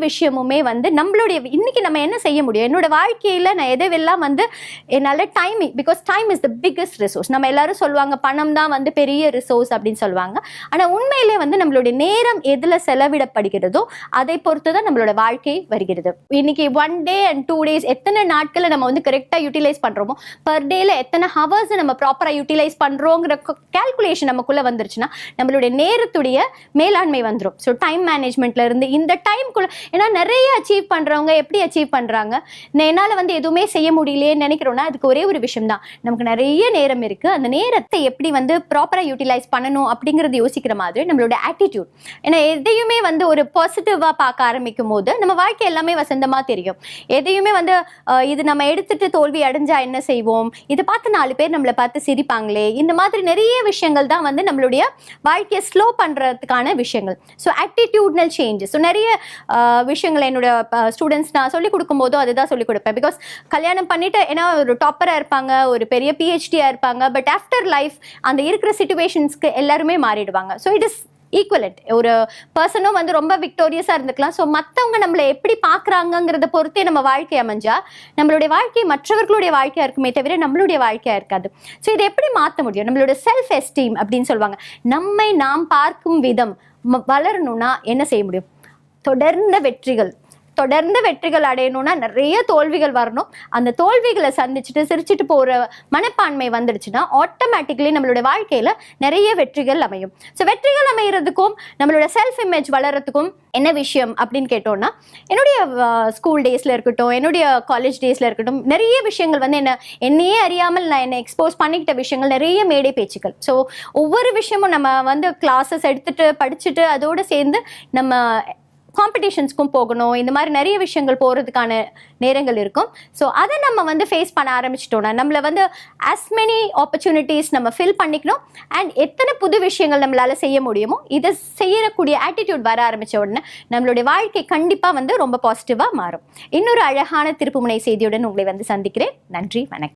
விஷயமுமே வந்து நம்மளுடைய இன்னைக்கு நம்ம என்ன செய்ய முடியும், என்னோட வாழ்க்கையில நான் எதெல்லாம் வந்து என்னால timing, because time is the biggest resource. நம்ம எல்லாரும் சொல்லுவாங்க பணம் தான் வந்து பெரிய ரிசோர்ஸ் அப்படின்னு சொல்லுவாங்க. ஆனா உண்மையிலே வந்து நம்மளுடைய நேரம் எதுல செலவிடப்படுகிறதோ அதை பொறுத்துதான் நம்மளோட வாழ்க்கை வருகிறது. இன்னைக்கு 1 day and 2 days எத்தனை நாட்களை நம்ம வந்து கரெக்டா யூட்டிலைஸ் பண்றோமோ, பர் டேல எத்தனை ஹவர்ஸ் நம்ம ப்ராப்பரா யூட்டிலைஸ் பண்றோங்கிற கால்குலேஷன் நமக்குள்ள வந்துருச்சுன்னா நம்மளுடைய நேரத்துடைய மேலாண்மை வந்துடும். ஸோ டைம் மேனேஜ்மெண்ட்ல இருந்து இந்த டைம்குள்ள, ஏன்னா நிறைய அச்சீவ் பண்றவங்க எப்படி அச்சீவ் பண்றாங்க, என்னால வந்து எதுவுமே செய்ய முடியலையேன்னு நினைக்கிறோம்னா அதுக்கு ஒரே ஒரு விஷயம் தான், நமக்கு நிறைய நேரம் இருக்கு, அந்த நேரத்தை எப்படி வந்து ப்ராப்பரா யூட்டிலைஸ் பண்ணணும் அப்படிங்கறது யோசிக்கிற மாதிரி நம்மளோட ஆட்டிடியூட். ஏன்னா எதையுமே வந்து ஒரு பாசிட்டிவா பார்க்க ஆரம்பிக்கும் போது நம்ம வாழ்க்கை எல்லாமே வசந்தமா தெரியும். எதையுமே வந்து இது நம்ம எடுத்துட்டு தோல்வி அடைஞ்சா என்ன செய்வோம், இதை பார்த்து 4 பேர் நம்மளை பார்த்து சிரிப்பாங்களே, இந்த மாதிரி நிறைய விஷயங்கள் தான் வந்து நம்மளுடைய வாழ்க்கையை ஸ்லோ பண்றதுக்கான விஷயங்கள். So ஆட்டிடியூட்னல் changes. ஸோ நிறைய விஷயங்கள் என்னோட ஸ்டூடெண்ட்ஸ் நான் சொல்லிக் கொடுக்கும் போதும் அதுதான் சொல்லிக் கொடுப்பேன். பிகாஸ் கல்யாணம் பண்ணிட்டு ஏன்னா ஒரு டாப்பரா இருப்பாங்க, ஒரு பெரிய பிஹெச்டியா இருப்பாங்க, பட் ஆஃப்டர் லைஃப் அந்த இருக்கிற சிச்சுவேஷன்ஸ்க்கு எல்லாருமே மாறிடுவாங்க. So it is equalled. ஒரு பர்சனும் வந்து ரொம்ப விக்டோரியஸா இருந்துக்கலாம். ஸோ மற்றவங்க நம்மளை எப்படி பார்க்குறாங்கிறத பொறுத்தே நம்ம வாழ்க்கை அமைஞ்சா நம்மளுடைய வாழ்க்கை மற்றவர்களுடைய வாழ்க்கையா இருக்குமே தவிர நம்மளுடைய வாழ்க்கையா இருக்காது. ஸோ இதை எப்படி மாற்ற முடியும், நம்மளோட செல்ஃப் எஸ்டீம் அப்படின்னு சொல்லுவாங்க, நம்மை நாம் பார்க்கும் விதம் வளரணும்னா என்ன செய்ய முடியும், தொடர்ந்து வெற்றிகள் அடையணும்னா நிறைய தோல்விகள் வரணும். அந்த தோல்விகளை சந்திச்சுட்டு சிரிச்சுட்டு போற மனப்பான்மை வந்துடுச்சுன்னா ஆட்டோமேட்டிக்கலி நம்மளோட வாழ்க்கையில நிறைய வெற்றிகள் அமையும். ஸோ வெற்றிகள் அமைகிறதுக்கும் நம்மளோட செல்ஃப் இமேஜ் வளர்றதுக்கும் என்ன விஷயம் அப்படின்னு கேட்டோம்னா, என்னுடைய ஸ்கூல் டேஸ்ல இருக்கட்டும், என்னுடைய காலேஜ் டேஸ்ல இருக்கட்டும், நிறைய விஷயங்கள் வந்து என்னையே அறியாமல் நான் என்னை எக்ஸ்போஸ் பண்ணிக்கிட்ட விஷயங்கள், நிறைய மேடை பேச்சுக்கள். ஸோ ஒவ்வொரு விஷயமும் நம்ம வந்து கிளாஸஸ் எடுத்துட்டு படிச்சுட்டு அதோடு சேர்ந்து நம்ம காம்படிஷன்ஸ்க்கும் போகணும், இந்த மாதிரி நிறைய விஷயங்கள் போகிறதுக்கான நேரங்கள் இருக்கும். ஸோ அதை நம்ம வந்து ஃபேஸ் பண்ண ஆரம்பிச்சிட்டோம்னா நம்மளை வந்து as many opportunities நம்ம ஃபில் பண்ணிக்கணும். அண்ட் எத்தனை புது விஷயங்கள் நம்மளால செய்ய முடியுமோ இதை செய்யக்கூடிய ஆட்டிடியூட் வர ஆரம்பித்த உடனே நம்மளுடைய வாழ்க்கை கண்டிப்பாக வந்து ரொம்ப பாசிட்டிவாக மாறும். இன்னொரு அழகான திருப்புமுனை செய்தியுடன் உங்களை வந்து சந்திக்கிறேன். நன்றி, வணக்கம்.